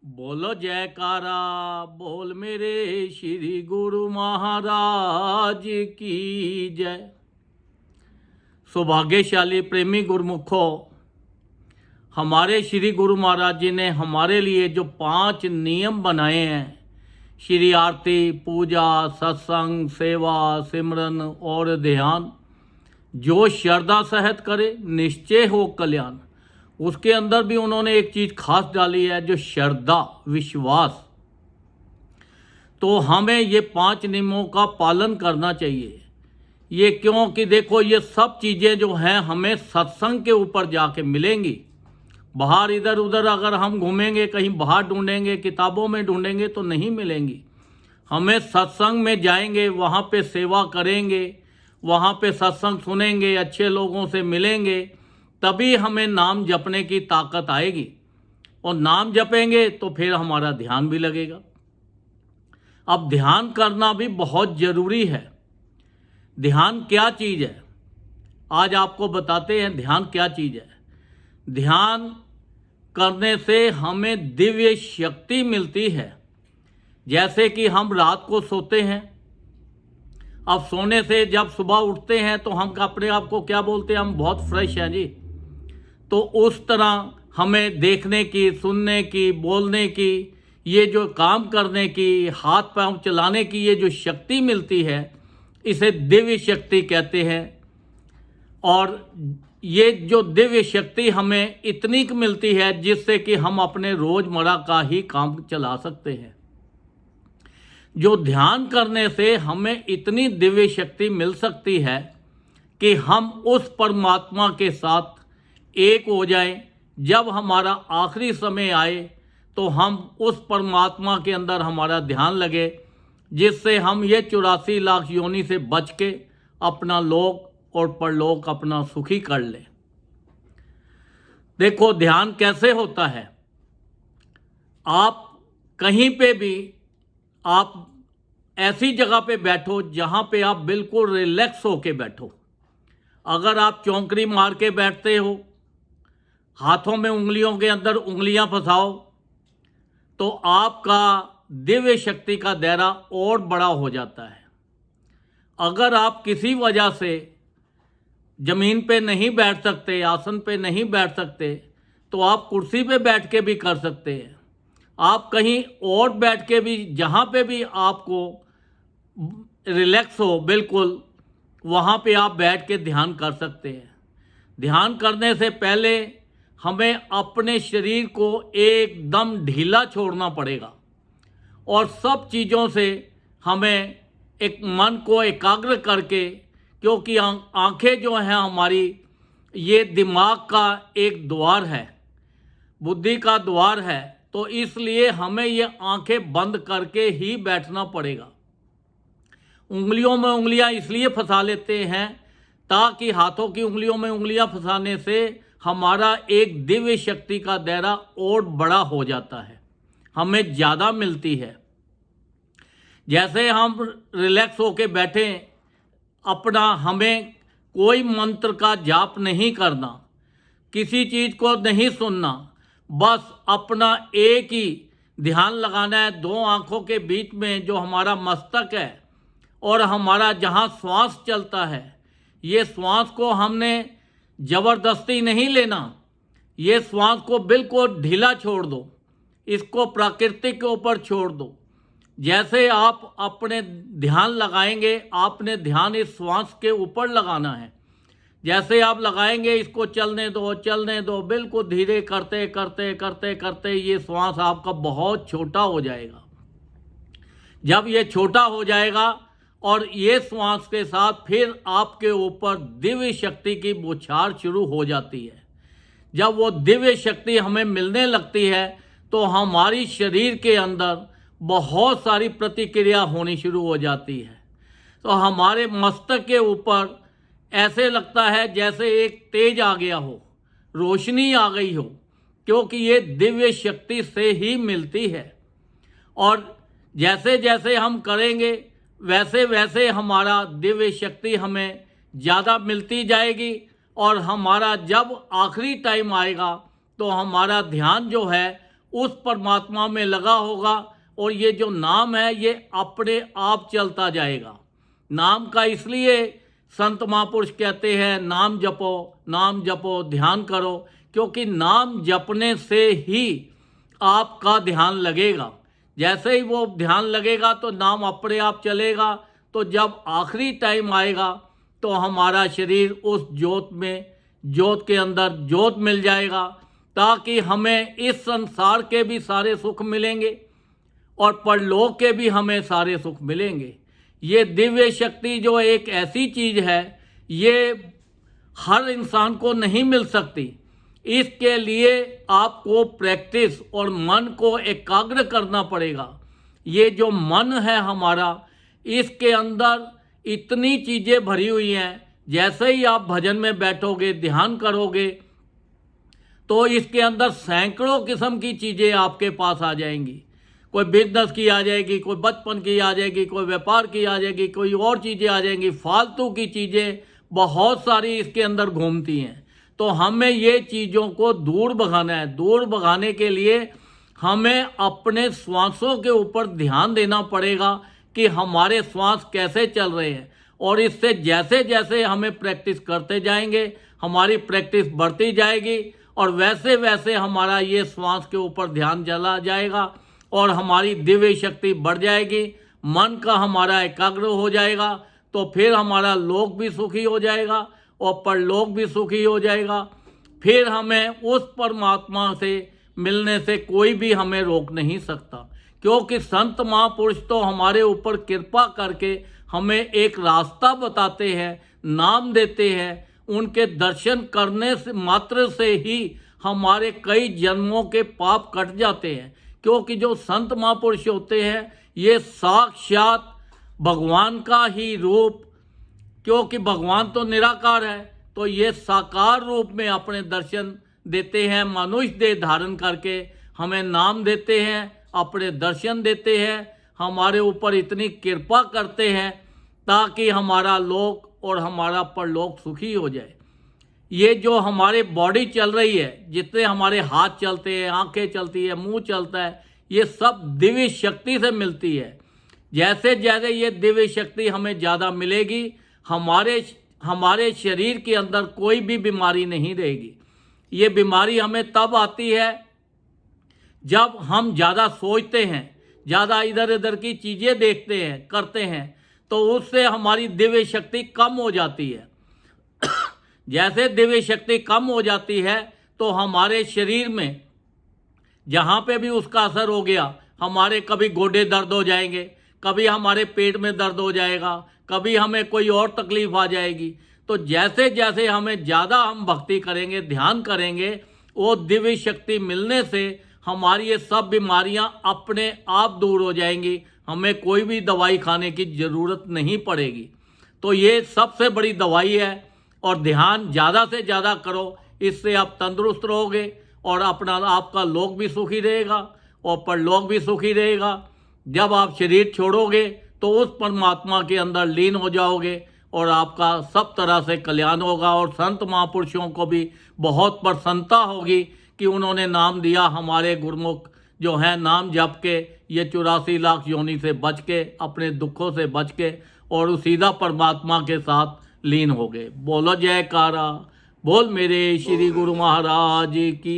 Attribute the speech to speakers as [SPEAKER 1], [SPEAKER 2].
[SPEAKER 1] बोलो जयकारा बोल मेरे श्री गुरु महाराज की जय। सौभाग्यशाली प्रेमी गुरुमुखों, हमारे श्री गुरु महाराज जी ने हमारे लिए जो 5 नियम बनाए हैं, श्री आरती, पूजा, सत्संग, सेवा, सिमरन और ध्यान, जो श्रद्धा सहित करे निश्चय हो कल्याण। उसके अंदर भी उन्होंने एक चीज़ खास डाली है, जो श्रद्धा, विश्वास। तो हमें ये 5 नियमों का पालन करना चाहिए। ये क्योंकि देखो, ये सब चीज़ें जो हैं हमें सत्संग के ऊपर जाके मिलेंगी। बाहर इधर उधर अगर हम घूमेंगे, कहीं बाहर ढूंढेंगे, किताबों में ढूंढेंगे तो नहीं मिलेंगी। हमें सत्संग में जाएंगे, वहाँ पे सेवा करेंगे, वहाँ पे सत्संग सुनेंगे, अच्छे लोगों से मिलेंगे, तभी हमें नाम जपने की ताकत आएगी। और नाम जपेंगे तो फिर हमारा ध्यान भी लगेगा। अब ध्यान करना भी बहुत ज़रूरी है। ध्यान क्या चीज़ है, आज आपको बताते हैं ध्यान क्या चीज़ है। ध्यान करने से हमें दिव्य शक्ति मिलती है। जैसे कि हम रात को सोते हैं, अब सोने से जब सुबह उठते हैं तो हम अपने आप को क्या बोलते हैं, हम बहुत फ्रेश हैं जी। तो उस तरह हमें देखने की, सुनने की, बोलने की, ये जो काम करने की, हाथ पांव चलाने की ये जो शक्ति मिलती है, इसे दिव्य शक्ति कहते हैं। और ये जो दिव्य शक्ति हमें इतनी मिलती है जिससे कि हम अपने रोज़मर्रा का ही काम चला सकते हैं। जो ध्यान करने से हमें इतनी दिव्य शक्ति मिल सकती है कि हम उस परमात्मा के साथ एक हो जाएं। जब हमारा आखिरी समय आए तो हम उस परमात्मा के अंदर हमारा ध्यान लगे, जिससे हम ये 84 लाख योनि से बच के अपना लोक और परलोक अपना सुखी कर लें। देखो ध्यान कैसे होता है। आप कहीं पे भी आप ऐसी जगह पे बैठो जहाँ पे आप बिल्कुल रिलैक्स होके बैठो। अगर आप चौंकड़ी मार के बैठते हो, हाथों में उंगलियों के अंदर उंगलियां फंसाओ, तो आपका दिव्य शक्ति का दायरा और बड़ा हो जाता है। अगर आप किसी वजह से ज़मीन पे नहीं बैठ सकते, आसन पे नहीं बैठ सकते, तो आप कुर्सी पे बैठ के भी कर सकते हैं। आप कहीं और बैठ के भी, जहाँ पे भी आपको रिलैक्स हो बिल्कुल, वहाँ पे आप बैठ के ध्यान कर सकते हैं। ध्यान करने से पहले हमें अपने शरीर को एकदम ढीला छोड़ना पड़ेगा और सब चीज़ों से हमें एक मन को एकाग्र करके, क्योंकि आंखें जो हैं हमारी, ये दिमाग का एक द्वार है, बुद्धि का द्वार है। तो इसलिए हमें ये आंखें बंद करके ही बैठना पड़ेगा। उंगलियों में उंगलियां इसलिए फंसा लेते हैं ताकि हाथों की उंगलियों में उंगलियां फंसाने से हमारा एक दिव्य शक्ति का दायरा और बड़ा हो जाता है, हमें ज़्यादा मिलती है। जैसे हम रिलैक्स होके बैठे, अपना हमें कोई मंत्र का जाप नहीं करना, किसी चीज़ को नहीं सुनना, बस अपना एक ही ध्यान लगाना है। 2 आँखों के बीच में जो हमारा मस्तक है और हमारा जहाँ श्वास चलता है, ये श्वास को हमने ज़बरदस्ती नहीं लेना। ये श्वास को बिल्कुल ढीला छोड़ दो, इसको प्रकृति के ऊपर छोड़ दो। जैसे आप अपने ध्यान लगाएंगे, आपने ध्यान इस श्वास के ऊपर लगाना है। जैसे आप लगाएंगे, इसको चलने दो चलने दो, बिल्कुल धीरे करते करते करते करते ये श्वास आपका बहुत छोटा हो जाएगा। जब ये छोटा हो जाएगा और ये श्वास के साथ फिर आपके ऊपर दिव्य शक्ति की बौछार शुरू हो जाती है। जब वो दिव्य शक्ति हमें मिलने लगती है तो हमारी शरीर के अंदर बहुत सारी प्रतिक्रिया होनी शुरू हो जाती है। तो हमारे मस्तक के ऊपर ऐसे लगता है जैसे एक तेज आ गया हो, रोशनी आ गई हो, क्योंकि ये दिव्य शक्ति से ही मिलती है। और जैसे जैसे हम करेंगे वैसे वैसे हमारा दिव्य शक्ति हमें ज़्यादा मिलती जाएगी। और हमारा जब आखिरी टाइम आएगा तो हमारा ध्यान जो है उस परमात्मा में लगा होगा और ये जो नाम है ये अपने आप चलता जाएगा। नाम का इसलिए संत महापुरुष कहते हैं नाम जपो ध्यान करो, क्योंकि नाम जपने से ही आपका ध्यान लगेगा। जैसे ही वो ध्यान लगेगा तो नाम अपने आप चलेगा। तो जब आखिरी टाइम आएगा तो हमारा शरीर उस जोत के अंदर जोत मिल जाएगा, ताकि हमें इस संसार के भी सारे सुख मिलेंगे और परलोक के भी हमें सारे सुख मिलेंगे। ये दिव्य शक्ति जो एक ऐसी चीज़ है, ये हर इंसान को नहीं मिल सकती। इसके लिए आपको प्रैक्टिस और मन को एकाग्र करना पड़ेगा। ये जो मन है हमारा, इसके अंदर इतनी चीज़ें भरी हुई हैं। जैसे ही आप भजन में बैठोगे, ध्यान करोगे, तो इसके अंदर सैकड़ों किस्म की चीज़ें आपके पास आ जाएंगी। कोई बिजनेस की आ जाएगी, कोई बचपन की आ जाएगी, कोई व्यापार की आ जाएगी, कोई और चीज़ें आ जाएंगी। फालतू की चीज़ें बहुत सारी इसके अंदर घूमती हैं। तो हमें ये चीज़ों को दूर भगाना है। दूर भगाने के लिए हमें अपने श्वासों के ऊपर ध्यान देना पड़ेगा कि हमारे श्वास कैसे चल रहे हैं। और इससे जैसे जैसे हमें प्रैक्टिस करते जाएंगे, हमारी प्रैक्टिस बढ़ती जाएगी और वैसे वैसे हमारा ये श्वास के ऊपर ध्यान चला जाएगा और हमारी दिव्य शक्ति बढ़ जाएगी। मन का हमारा एकाग्र हो जाएगा, तो फिर हमारा लोक भी सुखी हो जाएगा और परलोक भी सुखी हो जाएगा। फिर हमें उस परमात्मा से मिलने से कोई भी हमें रोक नहीं सकता, क्योंकि संत महापुरुष तो हमारे ऊपर कृपा करके हमें एक रास्ता बताते हैं, नाम देते हैं। उनके दर्शन करने से मात्र से ही हमारे कई जन्मों के पाप कट जाते हैं, क्योंकि जो संत महापुरुष होते हैं ये साक्षात भगवान का ही रूप, क्योंकि भगवान तो निराकार है, तो ये साकार रूप में अपने दर्शन देते हैं। मनुष्य देह धारण करके हमें नाम देते हैं, अपने दर्शन देते हैं, हमारे ऊपर इतनी कृपा करते हैं ताकि हमारा लोक और हमारा परलोक सुखी हो जाए। ये जो हमारे बॉडी चल रही है, जितने हमारे हाथ चलते हैं, आंखें चलती है, मुंह चलता है, ये सब दिव्य शक्ति से मिलती है। जैसे जैसे ये दिव्य शक्ति हमें ज़्यादा मिलेगी, हमारे शरीर के अंदर कोई भी बीमारी नहीं रहेगी। ये बीमारी हमें तब आती है जब हम ज़्यादा सोचते हैं, ज़्यादा इधर उधर की चीज़ें देखते हैं, करते हैं, तो उससे हमारी दिव्य शक्ति कम हो जाती है। जैसे दिव्य शक्ति कम हो जाती है तो हमारे शरीर में जहाँ पे भी उसका असर हो गया, हमारे कभी गोडे दर्द हो जाएंगे, कभी हमारे पेट में दर्द हो जाएगा, कभी हमें कोई और तकलीफ आ जाएगी। तो जैसे जैसे हमें ज़्यादा हम भक्ति करेंगे, ध्यान करेंगे, वो दिव्य शक्ति मिलने से हमारी ये सब बीमारियां अपने आप दूर हो जाएंगी। हमें कोई भी दवाई खाने की ज़रूरत नहीं पड़ेगी। तो ये सबसे बड़ी दवाई है। और ध्यान ज़्यादा से ज़्यादा करो, इससे आप तंदुरुस्त रहोगे और अपना आपका लोक भी सुखी रहेगा और परलोक भी सुखी रहेगा। जब आप शरीर छोड़ोगे तो उस परमात्मा के अंदर लीन हो जाओगे और आपका सब तरह से कल्याण होगा। और संत महापुरुषों को भी बहुत प्रसन्नता होगी कि उन्होंने नाम दिया। हमारे गुरुमुख जो हैं नाम जप के ये 84 लाख योनि से बच के, अपने दुखों से बच के और उस सीधा परमात्मा के साथ लीन हो गए। बोलो जयकारा, बोल मेरे श्री गुरु महाराज की।